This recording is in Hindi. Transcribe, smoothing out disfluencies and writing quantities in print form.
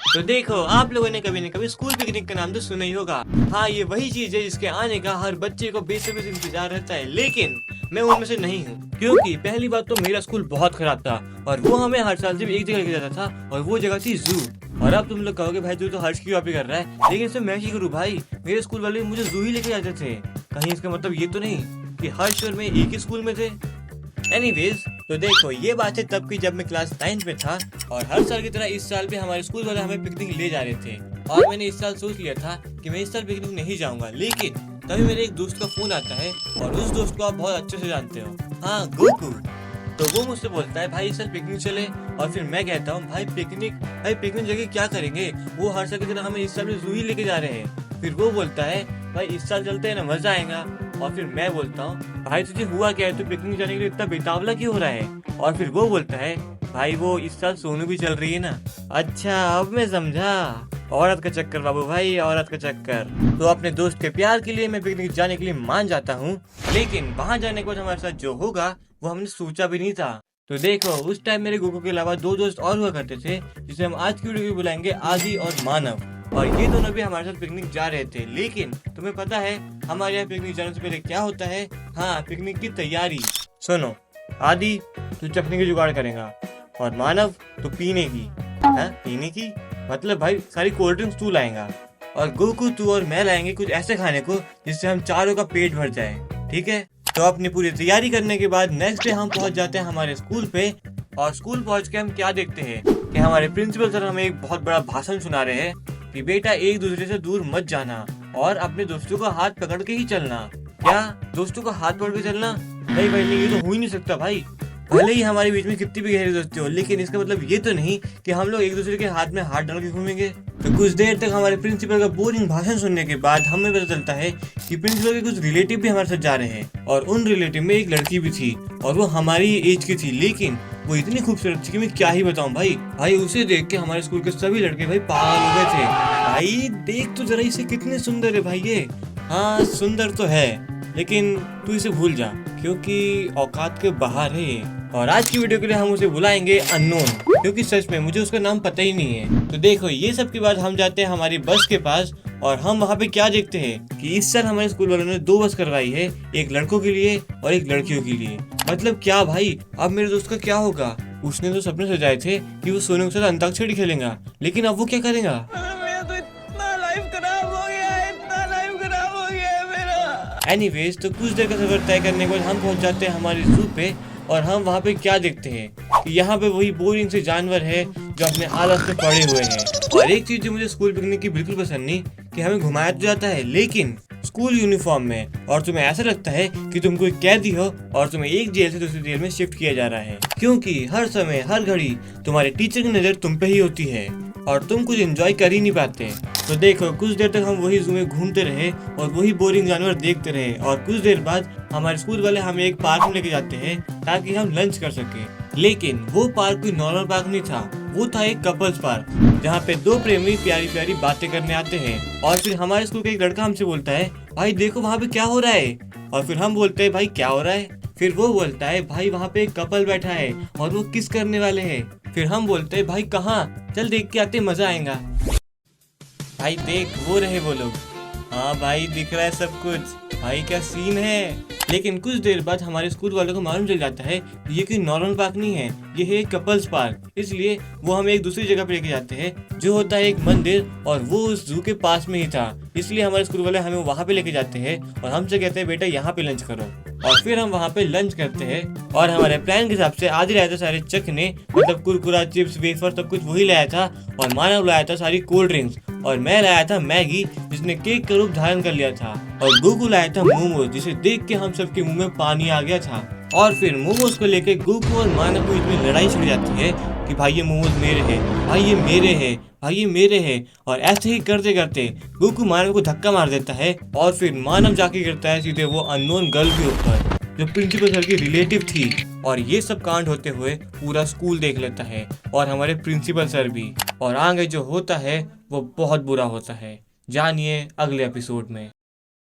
तो देखो, आप लोगों ने कभी न कभी स्कूल पिकनिक का नाम तो सुना ही होगा। हाँ, ये वही चीज है जिसके आने का हर बच्चे को बेसब्री से इंतजार रहता है, लेकिन मैं उनमें से नहीं हूँ। क्योंकि पहली बात तो मेरा स्कूल बहुत खराब था और वो हमें हर साल सिर्फ एक जगह लेके जाता था और वो जगह थी जू। और अब तुम लोग कहोगे भाई तू तो हर्ष की कॉपी कर रहा है, लेकिन इसमें मैं क्या करूँ भाई, मेरे स्कूल वाले मुझे जू ही लेके जाते थे। कहीं इसका मतलब ये तो नहीं कि हर्ष और मैं एक ही स्कूल में थे। एनीवेज, तो देखो ये बात है तब की जब मैं क्लास 9 में था और हर साल की तरह इस साल भी हमारे स्कूल वाले हमें पिकनिक ले जा रहे थे। और मैंने इस साल सोच लिया था कि मैं इस साल पिकनिक नहीं जाऊंगा, लेकिन तभी मेरे एक दोस्त का फोन आता है और उस दोस्त को आप बहुत अच्छे से जानते हो, हाँ गोकू। तो वो मुझसे बोलता है भाई इस साल पिकनिक चले, और फिर मैं कहता हूँ भाई पिकनिक जगह क्या करेंगे, वो हर साल की तरह हमें इस साल भी जू ही लेके जा रहे हैं। फिर वो बोलता है भाई इस साल चलते हैं ना, मजा आएगा। और फिर मैं बोलता हूँ भाई तुझे हुआ क्या है, तू पिकनिक जाने के लिए इतना बेतावला क्यों हो रहा है। और फिर वो बोलता है भाई वो इस साल सोनू भी चल रही है ना। अच्छा अब मैं समझा, औरत का चक्कर बाबू भाई, औरत का चक्कर। तो अपने दोस्त के प्यार के लिए मैं पिकनिक जाने के लिए मान जाता हूँ, लेकिन वहाँ जाने के बाद हमारे साथ जो होगा वो हमने सोचा भी नहीं था। तो देखो उस टाइम मेरे गोकू के अलावा दो दोस्त और हुआ करते थे जिसे हम आज की वीडियो में बुलाएंगे आदि और मानव, और ये दोनों भी हमारे साथ पिकनिक जा रहे थे। लेकिन तुम्हें पता है हमारे यहाँ पिकनिक जाने से पहले क्या होता है, हाँ पिकनिक की तैयारी। सुनो, आदि तू चखने की जुगाड़ करेगा और मानव तो पीने की। हाँ पीने की मतलब भाई सारी कोल्ड ड्रिंक्स तू लाएगा, और गोकू तू और मैं लाएंगे कुछ ऐसे खाने को जिससे हम चारों का पेट भर जाए, ठीक है। तो अपनी पूरी तैयारी करने के बाद नेक्स्ट डे हम पहुंच जाते हैं हमारे स्कूल पे, और स्कूल पहुंच के हम क्या देखते हैं कि हमारे प्रिंसिपल सर हमें एक बहुत बड़ा भाषण सुना रहे हैं कि बेटा एक दूसरे से दूर मत जाना और अपने दोस्तों का हाथ पकड़ के ही चलना। क्या दोस्तों का हाथ पकड़ के चलना? नहीं भाई नहीं, ये तो हो ही नहीं सकता भाई। भले ही हमारे बीच में कितनी भी गहरी दोस्ती हो, लेकिन इसका मतलब ये तो नहीं कि हम लोग एक दूसरे के हाथ में हाथ डाल के घूमेंगे। तो कुछ देर तक हमारे प्रिंसिपल का बोरिंग भाषण सुनने के बाद हमें पता चलता है कि प्रिंसिपल के कुछ रिलेटिव भी हमारे साथ जा रहे हैं, और उन रिलेटिव में एक लड़की भी थी और वो हमारी एज की थी, लेकिन वो इतनी खूबसूरत थी कि मैं क्या ही बताऊं भाई उसे देख के हमारे स्कूल के सभी लड़के भाई पागल हो गए थे। भाई देख तो जरा इसे, कितने सुंदर है भाई ये। हाँ सुंदर तो है, लेकिन तू इसे भूल जा क्योंकि औकात के बाहर है ये। और आज की वीडियो के लिए हम उसे बुलाएंगे अननोन, क्योंकि सच में मुझे उसका नाम पता ही नहीं है। तो देखो ये सब के बाद हम जाते हैं हमारी बस के पास, और हम वहाँ पे क्या देखते हैं कि इस साल हमारे स्कूल वालों ने 2 बस करवाई है, एक लड़कों के लिए और एक लड़कियों के लिए। मतलब क्या भाई, अब मेरे दोस्त का क्या होगा? उसने तो सपने सजाए थे कि वो सोनू के साथ अंताक्षरी खेलेगा, लेकिन अब वो क्या करेगा? एनीवेज, तो कुछ देर का सफर तय करने के बाद हम पहुंच जाते हैं हमारे जू पे, और हम वहाँ पे क्या देखते हैं कि यहाँ पे वही बोरिंग से जानवर है जो अपने आलस में पड़े हुए हैं। और एक चीज जो मुझे स्कूल पिकनिक की बिल्कुल पसंद नहीं कि हमें घुमाया तो जाता है लेकिन स्कूल यूनिफॉर्म में, और तुम्हें ऐसा लगता है कि तुम कोई कैदी हो और तुम्हें एक जेल से दूसरी जेल में शिफ्ट किया जा रहा है, क्योंकि हर समय हर घड़ी तुम्हारे टीचर की नजर तुम पे ही होती है और तुम कुछ एंजॉय कर ही नहीं पाते। तो देखो कुछ देर तक हम वही जू में घूमते रहे और वही बोरिंग जानवर देखते रहे, और कुछ देर बाद हमारे स्कूल वाले हमें एक पार्क में लेके जाते हैं ताकि हम लंच कर सके। लेकिन वो पार्क कोई नॉर्मल पार्क नहीं था, वो था एक कपल्स पार्क जहाँ पे 2 प्रेमी प्यारी प्यारी बातें करने आते हैं। और फिर हमारे स्कूल का एक लड़का हमसे बोलता है भाई देखो वहाँ पे क्या हो रहा है, और फिर हम बोलते हैं भाई क्या हो रहा है? फिर वो बोलता है भाई वहाँ पे एक कपल बैठा है और वो किस करने वाले हैं। फिर हम बोलते हैं भाई कहाँ, चल देख के आते, मजा आएगा। भाई देख वो रहे वो लोग। हाँ भाई दिख रहा है सब कुछ, भाई क्या सीन है। लेकिन कुछ देर बाद हमारे स्कूल वालों को मालूम चल जाता है ये कोई नॉर्मल पार्क नहीं है, ये है कपल्स पार्क। इसलिए वो हमें एक दूसरी जगह पे लेके जाते हैं जो होता है एक मंदिर, और वो उस जू के पास में ही था। इसलिए हमारे स्कूल वाले हमें वहाँ पे लेके जाते हैं और हमसे कहते हैं बेटा यहाँ पे लंच करो, और फिर हम वहाँ पे लंच करते हैं। और हमारे प्लान के हिसाब से आदि लाया था सारे चखने, मतलब कुरकुरा चिप्स वेफर सब कुछ वही लाया था, और मानव लाया था सारी कोल्ड ड्रिंक्स, और मैं लाया था मैगी जिसने केक का रूप धारण कर लिया था, और गोकू लाया था मोमोज जिसे देख के हम सबके मुंह में पानी आ गया था। और फिर मोमोज को लेके गोकू और मानव को इसमें लड़ाई छिड़ जाती है कि भाई ये मोमोज मेरे हैं, भाई ये मेरे हैं, भाई ये मेरे हैं। और ऐसे ही करते करते गोकू मानव को धक्का मार देता है, और फिर मानव जाके गिरता है सीधे वो अननोन गर्ल के ऊपर जो प्रिंसिपल सर की रिलेटिव थी। और ये सब कांड होते हुए पूरा स्कूल देख लेता है और हमारे प्रिंसिपल सर भी, और आगे जो होता है वो बहुत बुरा होता है। जानिए अगले एपिसोड में।